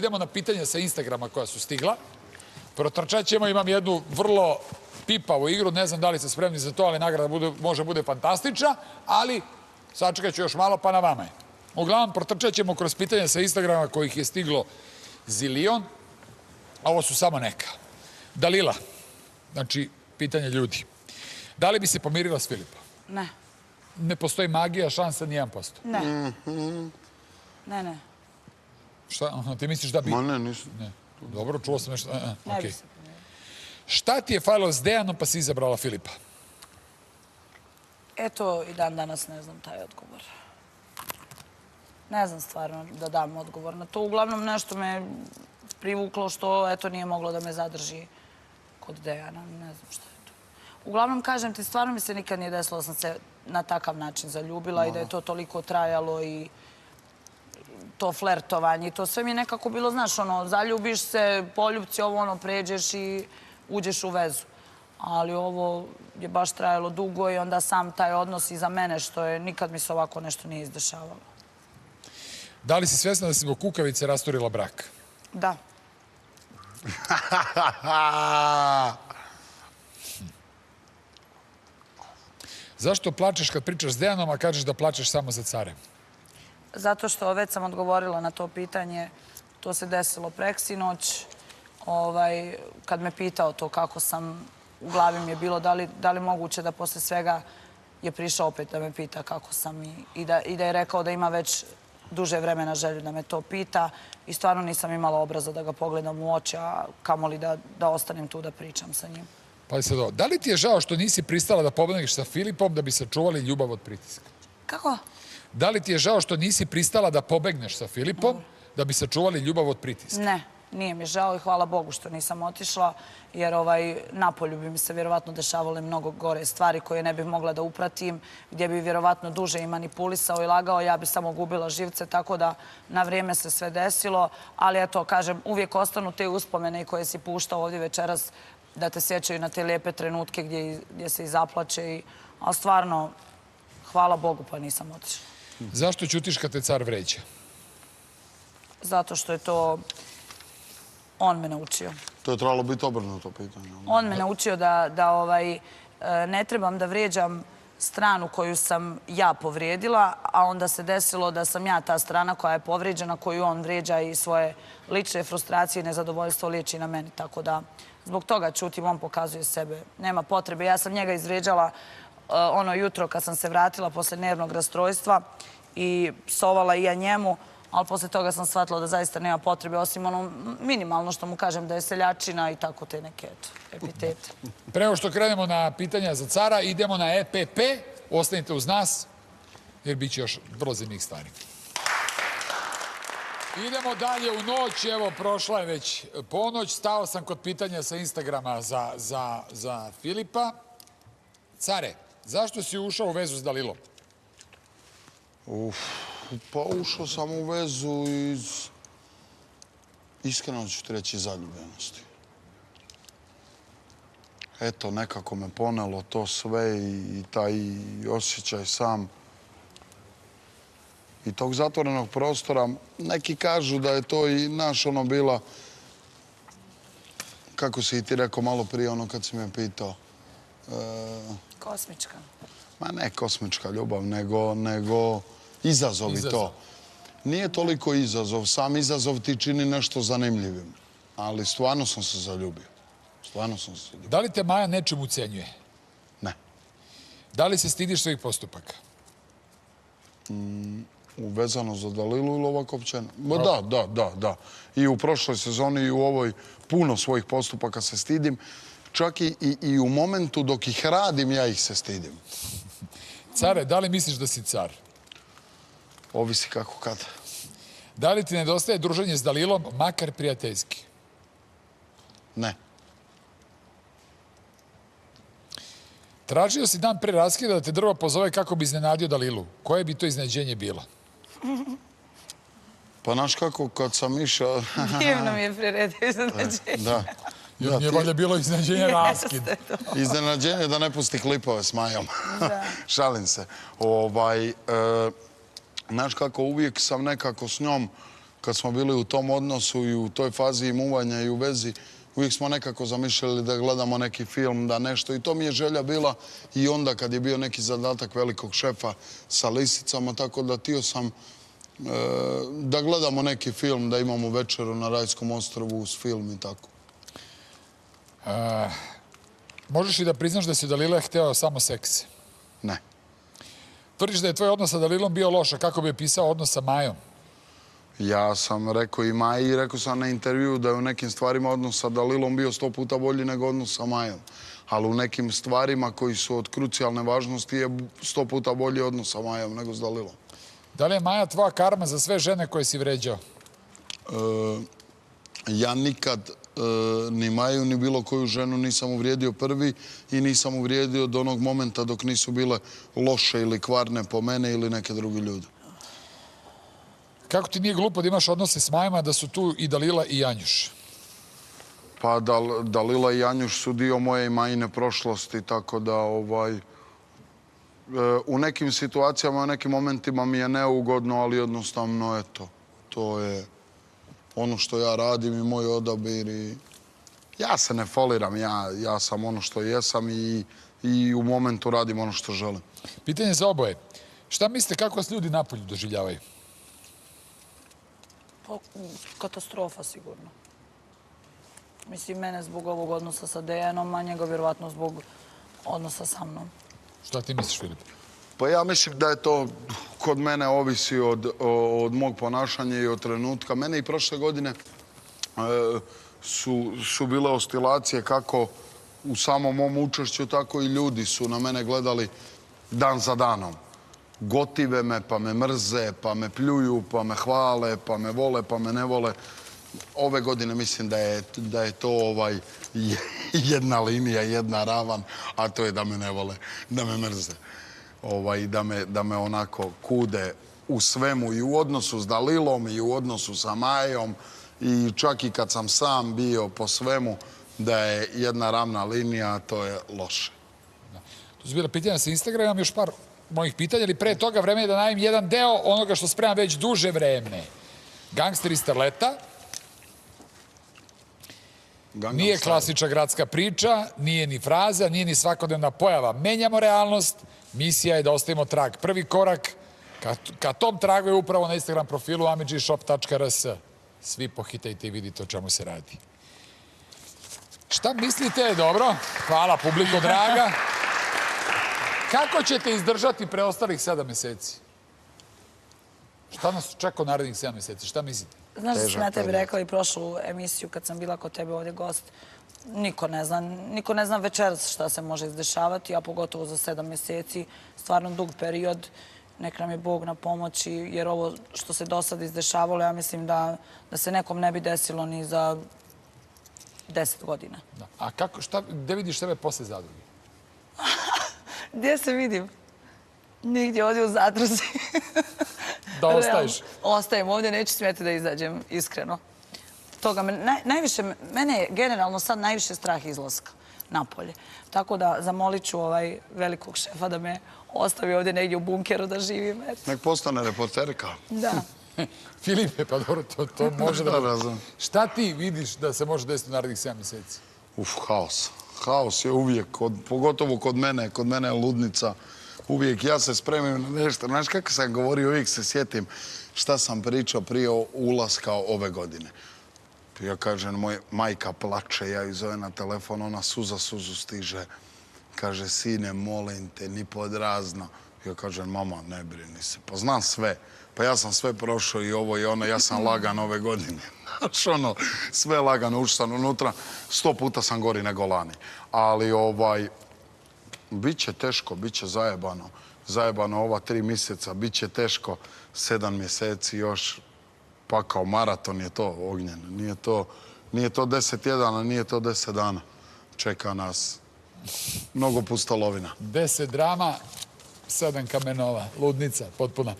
idemo na pitanja sa Instagrama koja su stigla. Protrčat ćemo, imam jednu vrlo pipavu igru, ne znam da li ste spremni za to, ali nagrada može bude fantastična, ali sačekat ću još malo, pa na vama je. Uglavnom, protrčat ćemo kroz pitanja sa Instagrama kojih je stiglo zilion, a ovo su samo neka. Dalila, znači, pitanje ljudi. Da li bi se pomirila s Filipom? Ne. Ne postoji magija, šansa ni 1%. Ne. Ne. Šta? Ti misliš da bi... Ma ne, nisam. Dobro, čuo sam nešto. Ne bi se pomirila. Šta ti je falilo s Dejanom pa si izabrala Filipa? Eto, i dan danas ne znam taj odgovor. Ne znam stvarno da dam odgovor na to. Uglavnom nešto me privuklo što, eto, nije moglo da me zadrži kod Dejana. Ne znam šta je to. Uglavnom, kažem ti, stvarno mi se nikad nije desilo da sam se na takav način zaljubila i da je to toliko trajalo i to flertovanje i to sve mi je nekako bilo, znaš, ono, zaljubiš se, poljubci, ovo, ono, pređeš i uđeš u vezu. Ali ovo je baš trajalo dugo i onda sam taj odnos iza mene, što je, nikad mi se ovako nešto nije izdešavalo. Da li si svesna da si zbog kukavice rasturila brak? Da. Zašto plačeš kad pričaš s Dejanom, a kažeš da plačeš samo za carem? Zato što već sam odgovorila na to pitanje. To se desilo preksinoć. Kad me pitao to kako sam, u glavi mi je bilo da li moguće da posle svega je prišao opet da me pita kako sam i da je rekao da ima već duže vremena želju da me to pita i stvarno nisam imala obraza da ga pogledam u oči, a kamoli da ostanem tu da pričam sa njim. Pa sad ovo, da li ti je žao što nisi pristala da pobegneš sa Filipom da bi sačuvali ljubav od pritiska? Kako? Da li ti je žao što nisi pristala da pobegneš sa Filipom da bi sačuvali ljubav od pritiska? Ne, nije mi žao i hvala Bogu što nisam otišla, jer napolju bi mi se vjerovatno dešavale mnogo gore stvari koje ne bih mogla da upratim, gdje bi vjerovatno duže i manipulisao i lagao, ja bi samo gubila živce, tako da na vrijeme se sve desilo, ali eto, kažem, uvijek ostanu te uspomene koje si puštao ovdje večeras da te sjećaju na te lijepe trenutke gdje se i zaplače, ali stvarno, hvala Bogu pa nisam otišla. Zašto ćutiš kad te car vređa? Zato što je to on me naučio. To je trebalo biti obrnuto pitanje. On me naučio da ne trebam da vrijeđam stranu koju sam ja povrijedila, a onda se desilo da sam ja ta strana koja je povrijeđena, koju on vrijeđa i svoje lične frustracije i nezadovoljstvo liječi na meni. Tako da zbog toga ćutim, on pokazuje sebe. Nema potrebe. Ja sam njega izvrijeđala ono jutro kad sam se vratila posle nervnog rastrojstva i psovala i ja njemu, ali posle toga sam shvatila da zaista nema potrebe, osim ono minimalno što mu kažem da je seljačina i tako te neke epitete. Pre nego što krenemo na pitanja za cara, idemo na EPP. Ostanite uz nas, jer bit će još vrlo zanimljivih stvari. Idemo dalje u noć. Evo, prošla je već ponoć. Stao sam kod pitanja sa Instagrama za Filipa. Care, zašto si ušao u vezu s Dalilom? Pa ušao sam u vezu iz, iskreno ću ti reći, zaljubljenosti. Eto, nekako me ponelo to sve i taj osjećaj sam i tog zatvorenog prostora. Neki kažu da je to i naš ono bila, kako si i ti rekao malo prije, ono kad si me pitao. Kosmička. Ma ne kosmička ljubav, nego izazov i to. Nije toliko izazov, sam izazov ti čini nešto zanimljivim. Ali stvarno sam se zaljubio. Stvarno sam se zaljubio. Da li te Maja nečim ucenjuje? Ne. Da li se stidiš svojih postupaka? Vezano za Dalilu ili ovako općeno? Da. I u prošloj sezoni i u ovoj puno svojih postupaka se stidim. Čak i u momentu dok ih radim, ja ih se stidim. Care, da li misliš da si car? Ovisi kako kad. Da li ti nedostaje druženje s Dalilom, makar prijateljski? Ne. Tražio si dan pre raskida da te drvo pozove kako bi iznenadio Dalilu. Koje bi to iznenađenje bilo? Pa znaš kako, kad sam išao... Divno mi je priredio iznenađenje. Da. Nije valjda bilo iznenađenje raskid. Iznenađenje da ne pusti klipove s Majom. Šalim se. Znaš kako, uvijek sam nekako s njom kad smo bili u tom odnosu i u toj fazi imuvanja i u vezi, uvijek smo nekako zamišljali da gledamo neki film, da nešto. I to mi je želja bila i onda kad je bio neki zadatak velikog šefa sa lisicama, tako da htio sam da gledamo neki film, da imamo večeru na Rajskom ostrvu uz film i tako. Možeš li da priznaš da si Dalila hteo samo seks? Ne. Tvrdiš da je tvoj odnos sa Dalilom bio loš, a kako bi je pisao odnos sa Majom? Ja sam rekao i Maji i rekao sam na intervju da je u nekim stvarima odnos sa Dalilom bio 100 puta bolji nego odnos sa Majom. Ali u nekim stvarima koji su od krucijalne važnosti je 100 puta bolji odnos sa Majom nego s Dalilom. Da li je Maja tvoja karma za sve žene koje si vređao? Ja nikad ni Maju ni bilo koju ženu nisam uvrijedio prvi i nisam uvrijedio do onog momenta dok nisu bile loše ili kvarne po mene ili neke drugi ljudi. Kako ti nije glupo da imaš odnose s Majama, da su tu i Dalila i Janjuš? Pa Dalila i Janjuš su dio moje i Majine prošlosti, tako da u nekim situacijama, u nekim momentima mi je neugodno, ali jednostavno, eto, to je ono što ja radim i moj odabir i ja se ne foliram, ja sam ono što jesam i u momentu radim ono što želim. Pitanje za oboje. Šta mislite kako vas ljudi napolju doživljavaju? Katastrofa, sigurno. Mislim, mene zbog ovog odnosa sa Dejanom, a njega vjerovatno zbog odnosa sa mnom. Šta ti misliš, Filip? Pa ja mislim da je to kod mene ovisi od mog ponašanja i od trenutka. Mene i prošle godine su bile oscilacije kako u samom mom učešću, tako i ljudi su na mene gledali dan za danom. Gotive me, pa me mrze, pa me pljuju, pa me hvale, pa me vole, pa me ne vole. Ove godine mislim da je to jedna linija, jedna ravan, a to je da me ne vole, da me mrze. Da me onako kude u svemu i u odnosu s Dalilom i u odnosu sa Majom i čak i kad sam sam bio po svemu da je jedna ravna linija, a to je loše. Tu su bila pitanja sa Instagrama, imam još par mojih pitanja, ali pre toga vreme je da najavim jedan deo onoga što spremam već duže vreme. Gangster iz Starleta. Nije klasična gradska priča, nije ni fraza, nije ni svakodnevna pojava. Menjamo realnost, misija je da ostavimo trag. Prvi korak ka tom tragu je upravo na Instagram profilu amidžishop.rs. Svi pohitajte i vidite o čemu se radi. Šta mislite? Dobro, hvala publiko draga. Kako ćete izdržati preostalih 7 meseci? Šta nas čeka u narednih 7 meseci? Šta mislite? Znaš da sam ja tebi rekla i prošlu emisiju kad sam bila kod tebe ovdje gost, niko ne zna večeras šta se može izdešavati, a pogotovo za 7 meseci, stvarno dug period, nek nam je Bog na pomoći, jer ovo što se do sada izdešavalo, ja mislim da se nekom ne bi desilo ni za 10 godina. A gde vidiš sebe posle zadruge? Gdje se vidim? Nigdje, ovdje u zadruzi. Da ostaješ? Ostajem ovdje, neću smjeti da izađem, iskreno. Mene je generalno sad najviše strah izlaska napolje. Tako da zamolit ću velikog šefa da me ostavi ovdje negdje u bunkeru da živim. Nek postane reporterka. Da. Filipe, pa dobro, to može da... Šta ti vidiš da se može desiti u narednih 7 meseci? Haos. Haos je uvijek, pogotovo kod mene je ludnica. Uvijek ja se spremim na nešto. Znaš kako sam govorio, uvijek se sjetim šta sam pričao prije ulaska ove godine. Ja kažem, moja majka plače, ja ju zove na telefon, ona suza suzu stiže. Kaže, sine, molim te, ni pod razno. Ja kažem, mama, ne brini se. Pa znam sve. Pa ja sam sve prošao i ovo i ono, ja sam lagan ove godine. Znaš, ono, sve lagano, ušao sam unutra. 100 puta sam gori nego lani. Ali, biće teško, biće zajebano. Zajebano ova 3 mjeseca, biće teško 7 mjeseci još. Pa kao maraton je to, Ognjen. Nije to 10 tjedana, nije to 10 dana. Čeka nas mnogo pustolovina. 10 drama, 7 kamenova. Ludnica, potpuna.